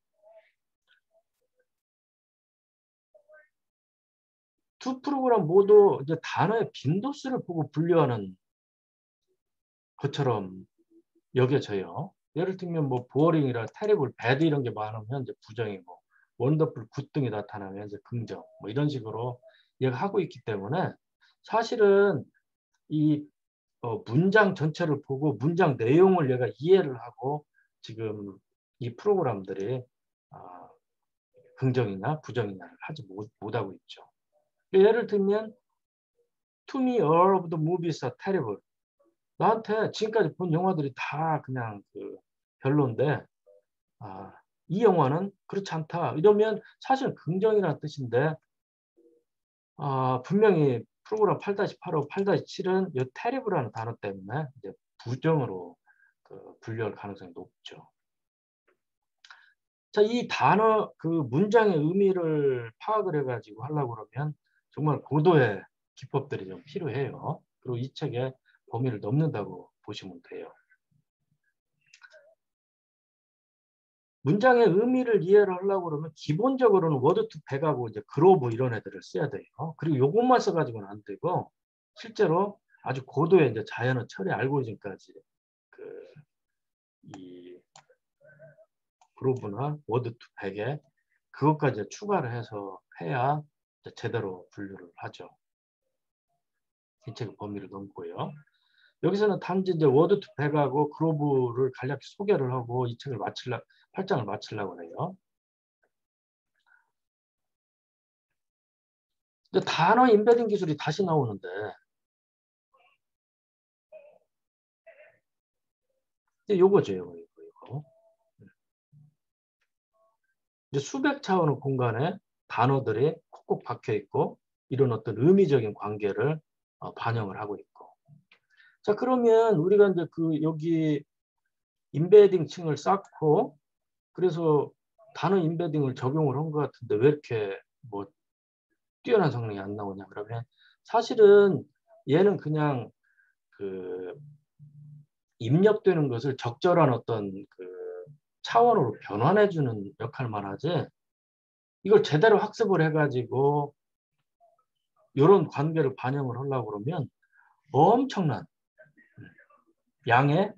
두 프로그램 모두 이제 단어의 빈도수를 보고 분류하는 것처럼 여겨져요. 예를 들면 뭐 보어링이라 테리블, 배드 이런 게 많으면 이제 부정이고 원더풀, 굿 등이 나타나면 이제 긍정 뭐 이런 식으로 얘가 하고 있기 때문에 사실은 이 문장 전체를 보고 문장 내용을 얘가 이해를 하고 지금 이 프로그램들이 긍정이나 부정이나를 하지 못하고 있죠. 예를 들면 To me all of the movies are terrible. 나한테 지금까지 본 영화들이 다 그냥 별론데 이 영화는 그렇지 않다. 이러면 사실은 긍정이라는 뜻인데 분명히 프로그램 8-8하고 8-7은 이 terrible라는 단어 때문에 이제 부정으로 분류할 가능성이 높죠. 자, 이 단어 문장의 의미를 파악을 해가지고 하려고 그러면 정말 고도의 기법들이 좀 필요해요. 그리고 이 책의 범위를 넘는다고 보시면 돼요. 문장의 의미를 이해를 하려고 그러면 기본적으로는 워드2팩하고 이제 그로브 이런 애들을 써야 돼요. 그리고 요것만 써가지고는 안 되고 실제로 아주 고도의 이제 자연어 처리 알고리즘까지 이 그로브나 워드2팩에 그것까지 추가를 해서 해야 제대로 분류를 하죠. 이 책의 범위를 넘고요. 여기서는 단지 이제 워드2팩하고 그로브를 간략히 소개를 하고 이 책을 8장을 마치려고 해요. 근데 단어 인베딩 기술이 다시 나오는데 요거죠, 요거. 이제 수백 차원의 공간에 단어들이 콕콕 박혀 있고 이런 어떤 의미적인 관계를 반영을 하고 있고. 자, 그러면 우리가 이제 여기 인베딩 층을 쌓고 그래서 단어 인베딩을 적용을 한 것 같은데 왜 이렇게 뭐 뛰어난 성능이 안 나오냐 그러면 사실은 얘는 그냥 입력되는 것을 적절한 어떤 차원으로 변환해주는 역할만 하지 이걸 제대로 학습을 해가지고 이런 관계를 반영을 하려고 그러면 엄청난 양의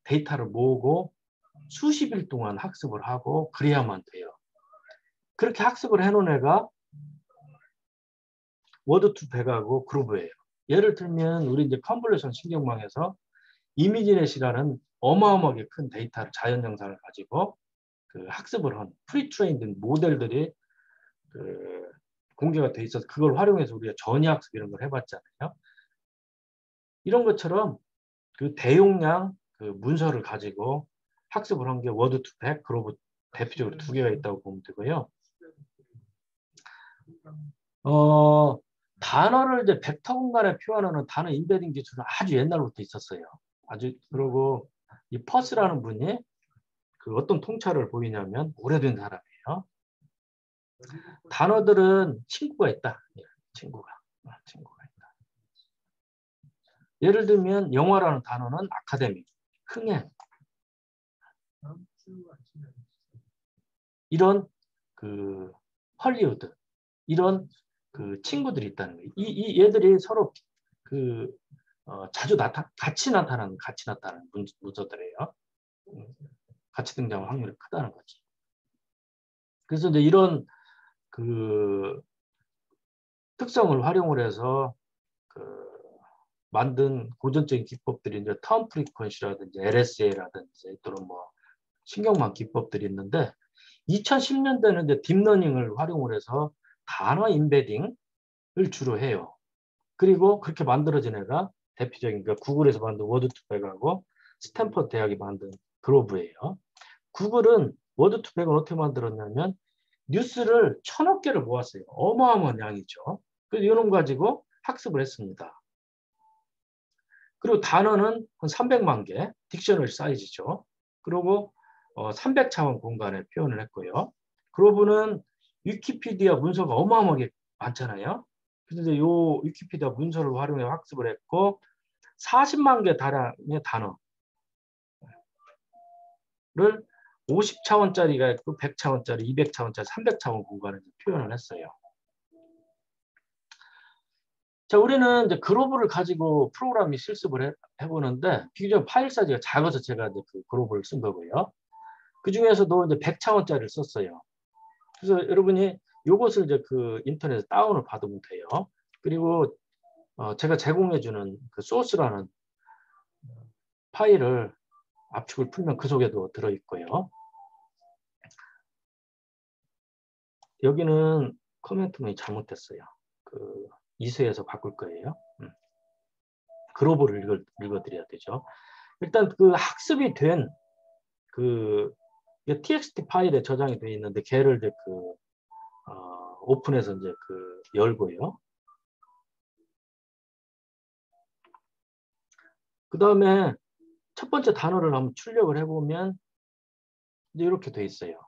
데이터를 모으고 수십 일 동안 학습을 하고 그래야만 돼요. 그렇게 학습을 해놓은 애가 워드2팩하고 그루브예요. 예를 들면 우리 이제 컨볼루션 신경망에서 이미지넷이라는 어마어마하게 큰 데이터를 자연 영상을 가지고 학습을 한 프리트레인드 모델들이 공개가 돼 있어서 그걸 활용해서 우리가 전이학습 이런 걸 해봤잖아요. 이런 것처럼 대용량 문서를 가지고 학습을 한 게 워드2팩, 그로브 대표적으로 두 개가 있다고 보면 되고요. 단어를 이제 벡터 공간에 표현하는 단어 인베딩 기술은 아주 옛날부터 있었어요. 아주 그리고 이 퍼스라는 분이 그 어떤 통찰을 보이냐면 오래된 사람이에요. 단어들은 친구가 있다. 예, 친구가 있다. 예를 들면 영화라는 단어는 아카데미, 흥행 이런 그 헐리우드 이런 그 친구들이 있다는 거예요. 이 얘들이 서로 그 자주 같이 나타나는 문서들이에요. 같이 등장할 확률이 크다는 거지. 그래서 이제 이런 그 특성을 활용을 해서 그 만든 고전적인 기법들이 이제 텀 프리퀀시라든지 LSA라든지 또는 뭐 신경망 기법들이 있는데 2010년대는 이제 딥러닝을 활용을 해서 단어 인베딩을 주로 해요. 그리고 그렇게 만들어진 애가 대표적인 그 구글에서 만든 워드2백하고 스탠퍼드 대학이 만든 그로브예요. 구글은 워드2백은 어떻게 만들었냐면 뉴스를 1000억 개를 모았어요. 어마어마한 양이죠. 그래서 이놈 가지고 학습을 했습니다. 그리고 단어는 한 300만 개, 딕셔너리 사이즈죠. 그리고 300차원 공간에 표현을 했고요. 그로브는 위키피디아 문서가 어마어마하게 많잖아요. 그래서 이제 요 위키피디아 문서를 활용해 학습을 했고 40만 개 다량의 단어를 50차원짜리가 있고 100차원짜리, 200차원짜리, 300차원 공간에서 표현을 했어요. 자, 우리는 이제 그로브를 가지고 프로그램이 실습을 해보는데 비교적 파일 사이즈가 작아서 제가 이제 그 그로브를 쓴 거고요. 그 중에서도 이제 100차원짜리를 썼어요. 그래서 여러분이 요것을 이제 그 인터넷에 다운을 받으면 돼요. 그리고 제가 제공해주는 그 소스라는 파일을 압축을 풀면 그 속에도 들어있고요. 여기는 커멘트문이 잘못됐어요. 그 이수에서 바꿀 거예요. 그로브를 읽어드려야 되죠. 일단 그 학습이 된 그 txt 파일에 저장이 되어 있는데 걔를 이제 그 오픈해서 이제 그 열고요. 그 다음에 첫 번째 단어를 한번 출력을 해보면 이제 이렇게 돼 있어요.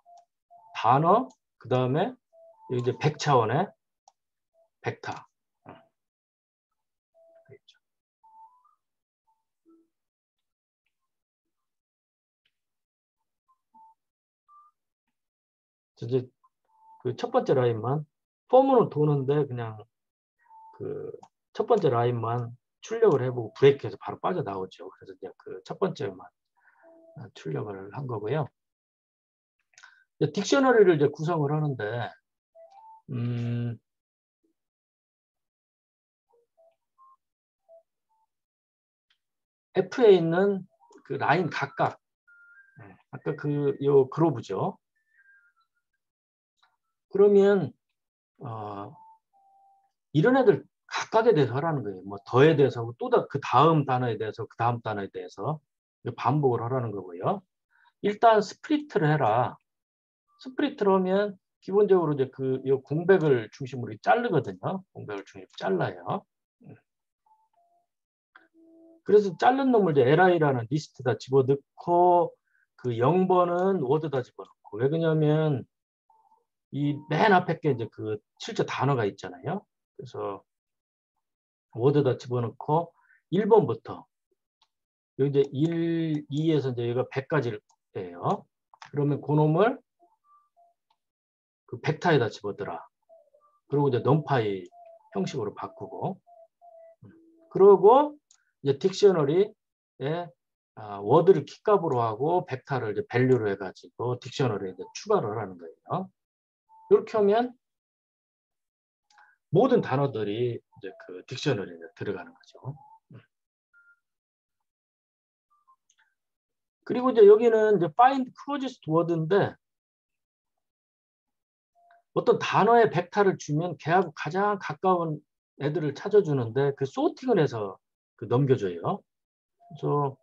단어, 그 다음에 이제 100차원의 벡터. 이제 그 첫 번째 라인만 폼으로 도는데 그냥 그 첫 번째 라인만 출력을 해보고 브레이크해서 바로 빠져나오죠. 그래서 이제 그 첫 번째만 출력을 한 거고요. 딕셔너리를 이제 구성을 하는데 F에 있는 그 라인 각각 아까 요 그로브죠. 그러면 이런 애들 각각에 대해서 하라는 거예요. 뭐 더에 대해서 또 그 다음 단어에 대해서 그 다음 단어에 대해서 반복을 하라는 거고요. 일단 스플리트를 해라. 스플리트를 하면 기본적으로 이제 요 공백을 중심으로 자르거든요. 공백을 중심으로 잘라요. 그래서 자른 놈을 이제 li라는 리스트에다 집어넣고 그 0번은 워드다 집어넣고 왜 그러냐면 이 맨 앞에 게 이제 그 실제 단어가 있잖아요. 그래서 워드다 집어넣고 1번부터 여기 이제 1, 2에서 이제 여기가 100까지예요. 그러면 그놈을 그 벡터에다 집어들어. 그리고 이제 넘파이 형식으로 바꾸고 그러고 이제 딕셔너리에 워드를 키값으로 하고 벡터를 이제 밸류로 해가지고 딕셔너리에 이제 추가를 하는 거예요. 이렇게 하면 모든 단어들이 이제 그 딕셔너리에 들어가는 거죠. 그리고 이제 여기는 이제 find closest word인데 어떤 단어의 벡터를 주면 걔하고 가장 가까운 애들을 찾아주는데 그 소팅을 해서 그 넘겨줘요. 그래서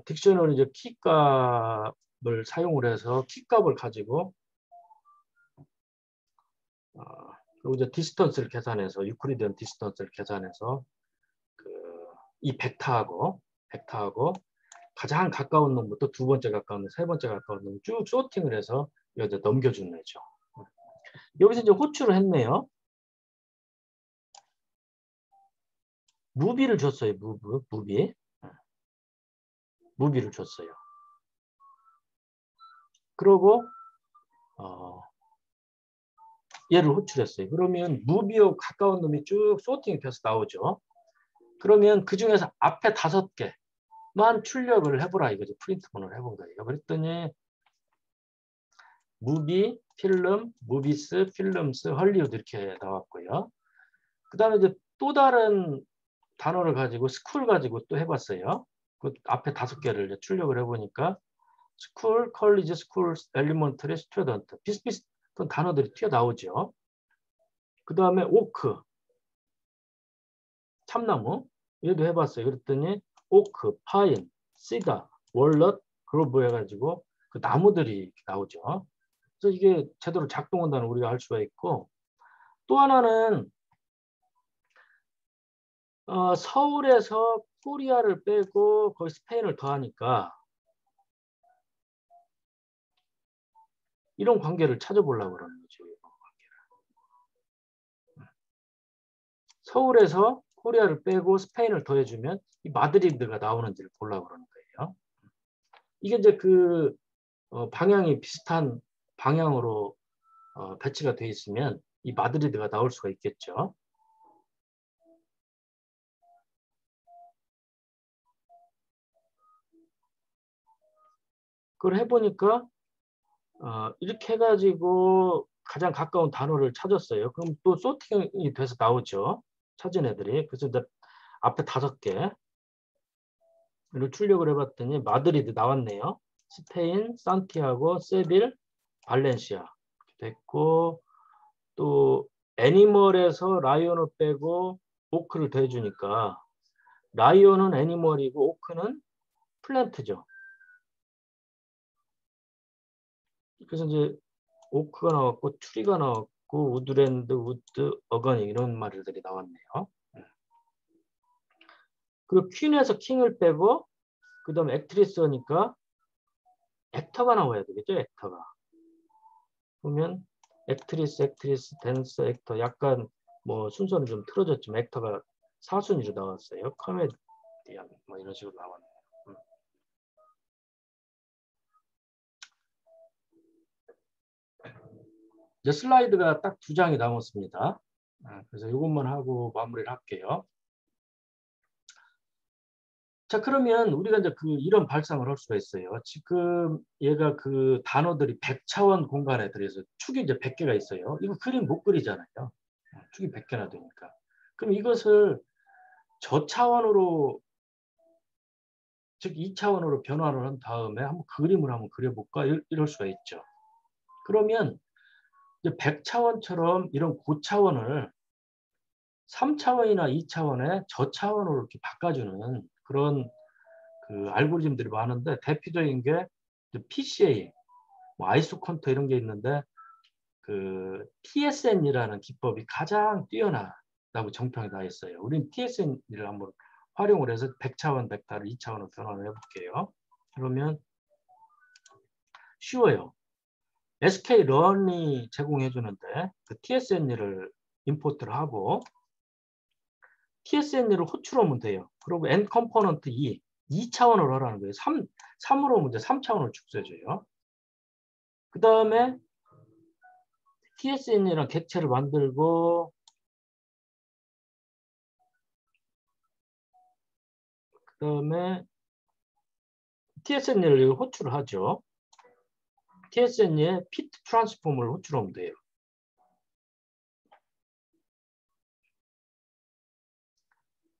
딕셔너리 이제 키값을 사용을 해서 키값을 가지고 그리고 이제 디스턴스를 계산해서 유클리디언 디스턴스를 계산해서 이 벡터하고 가장 가까운 놈부터 두 번째 가까운 놈, 세 번째 가까운 놈 쭉 소팅을 해서 이제 넘겨주는 애죠. 여기서 이제 호출을 했네요. 무비를 줬어요. 무비를 줬어요. 그러고 얘를 호출했어요. 그러면 무비하고 가까운 놈이 쭉 소팅이 돼서 나오죠. 그러면 그 중에서 앞에 5개만 출력을 해보라 이거죠. 프린트본을 해본 거예요. 그랬더니 무비, 필름, 무비스, 필름스, 헐리우드 이렇게 나왔고요. 그 다음에 이제 또 다른 단어를 가지고 스쿨 가지고 또 해봤어요. 그 앞에 5개를 출력을 해보니까 스쿨, 컬리지, 스쿨, 엘리먼터리, 스튜던트 비슷비슷한 단어들이 튀어나오죠. 그 다음에 오크, 참나무 얘도 해봤어요. 그랬더니 오크, 파인, 시다, 월넛, 그로브 해가지고 그 나무들이 이렇게 나오죠. 그래서 이게 제대로 작동한다는 우리가 알 수가 있고 또 하나는 서울에서 코리아를 빼고 거기 스페인을 더하니까 이런 관계를 찾아보려고 그러는 거죠. 이런 관계를. 서울에서 코리아를 빼고 스페인을 더해주면 이 마드리드가 나오는지를 보려고 그러는 거예요. 이게 이제 그 방향이 비슷한 방향으로 배치가 되어 있으면 이 마드리드가 나올 수가 있겠죠. 그걸 해보니까 이렇게 해가지고 가장 가까운 단어를 찾았어요. 그럼 또 소팅이 돼서 나오죠. 찾은 애들이. 그래서 이제 앞에 5개를 출력을 해봤더니 마드리드 나왔네요. 스페인, 산티아고, 세빌, 발렌시아 이렇게 됐고 또 애니멀에서 라이온을 빼고 오크를 더해주니까 라이온은 애니멀이고 오크는 플랜트죠. 그래서 이제 오크가 나왔고 트리가 나왔고 우드랜드, 우드, 어거니 이런 말들이 나왔네요. 그리고 퀸에서 킹을 빼고 그 다음에 액트리스니까 액터가 나와야 되겠죠. 액터가. 그러면 액트리스, 댄스, 액터 약간 뭐 순서는 좀 틀어졌지만 액터가 4순위로 나왔어요. 코미디언 뭐 이런 식으로 나왔네요. 이제 슬라이드가 딱 2장이 남았습니다. 그래서 이것만 하고 마무리를 할게요. 자, 그러면 우리가 이제 이런 발상을 할 수가 있어요. 지금 얘가 그 단어들이 100차원 공간에 들어서 축이 이제 100개가 있어요. 이거 그림 못 그리잖아요. 축이 100개나 되니까. 그럼 이것을 저차원으로, 즉 2차원으로 변화를 한 다음에 한번 그림을 한번 그려볼까? 이럴 수가 있죠. 그러면 이제 100차원처럼 이런 고차원을 3차원이나 2차원의 저차원으로 이렇게 바꿔주는 그런 그 알고리즘들이 많은데 대표적인 게 PCA, 뭐 아이소컨터 이런 게 있는데 그 TSN이라는 기법이 가장 뛰어나다고 정평이 나 있어요. 우리는 TSN을 한번 활용을 해서 100차원 벡터를 2차원으로 변환을 해볼게요. 그러면 쉬워요. sklearn이 제공해 주는데 그 TSN을 임포트를 하고 TSN을 호출하면 돼요. 그리고 n 컴포넌트 2차원으로 하라는 거예요. 3으로 오면 3차원으로 축소해줘요. 그 다음에 TSN이랑 객체를 만들고 그 다음에 TSN을 호출을 하죠. TSN에 fit 트랜스폼을 호출하면 돼요.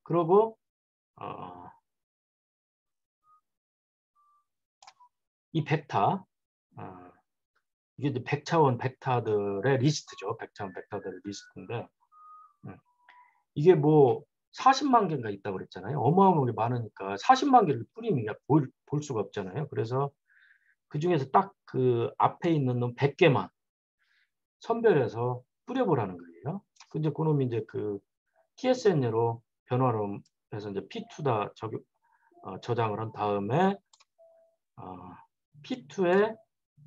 그리고 이 벡터 이게 100차원 벡터들의 리스트죠. 100차원 벡터들의 리스트인데 이게 뭐 40만 개가 있다고 그랬잖아요. 어마어마하게 많으니까 40만 개를 뿌리면 볼 수가 없잖아요. 그래서 그 중에서 딱 그 앞에 있는 놈 100개만 선별해서 뿌려보라는 거예요. 이제 그놈이 이제 그 TSN으로 변화로 해서 이제 P2다 저장을 한 다음에 P2의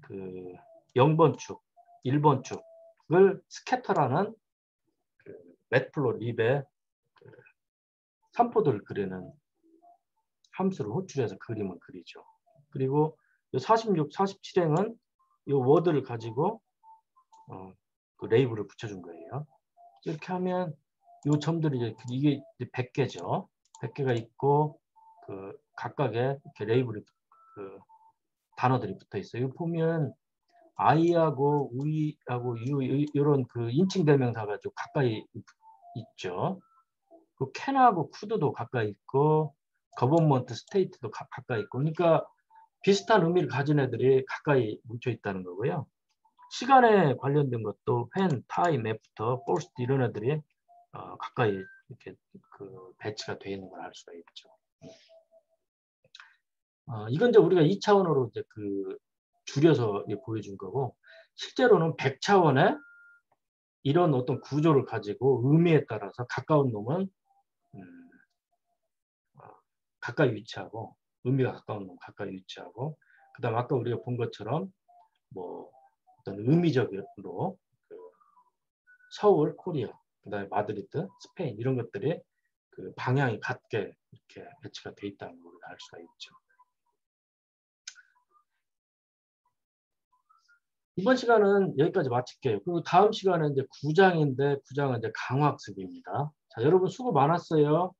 그 0번 축, 1번 축을 스캐터라는 그 매트플로립에 그 산포들을 그리는 함수를 호출해서 그림을 그리죠. 그리고 46, 47행은 이 워드를 가지고 그 레이블을 붙여준 거예요. 이렇게 하면 이 점들이 이게 100개죠. 100개가 있고 그 각각의 이렇게 레이블이 그 단어들이 붙어 있어요. 여기 보면 I하고 U하고 U 이런 그 인칭 대명사가 좀 가까이 있죠. 그 캔하고 쿠드도 가까이 있고 거버먼트 스테이트도 가까이 있고 그러니까 비슷한 의미를 가진 애들이 가까이 뭉쳐 있다는 거고요. 시간에 관련된 것도 when, time, after, first 이런 애들이 가까이 이렇게 그 배치가 되어 있는 걸 알 수가 있죠. 이건 이제 우리가 2차원으로 이제 그 줄여서 보여준 거고 실제로는 100차원의 이런 어떤 구조를 가지고 의미에 따라서 가까운 놈은 가까이 위치하고 의미가 가까운 놈 가까이 위치하고 그다음 아까 우리가 본 것처럼 뭐 어떤 의미적으로 그 서울, 코리아, 그다음에 마드리드, 스페인 이런 것들이 그 방향이 같게 이렇게 배치가 돼 있다는 걸 알 수가 있죠. 이번 시간은 여기까지 마칠게요. 그리고 다음 시간은 이제 9장인데 9장은 이제 강화학습입니다. 자, 여러분 수고 많았어요.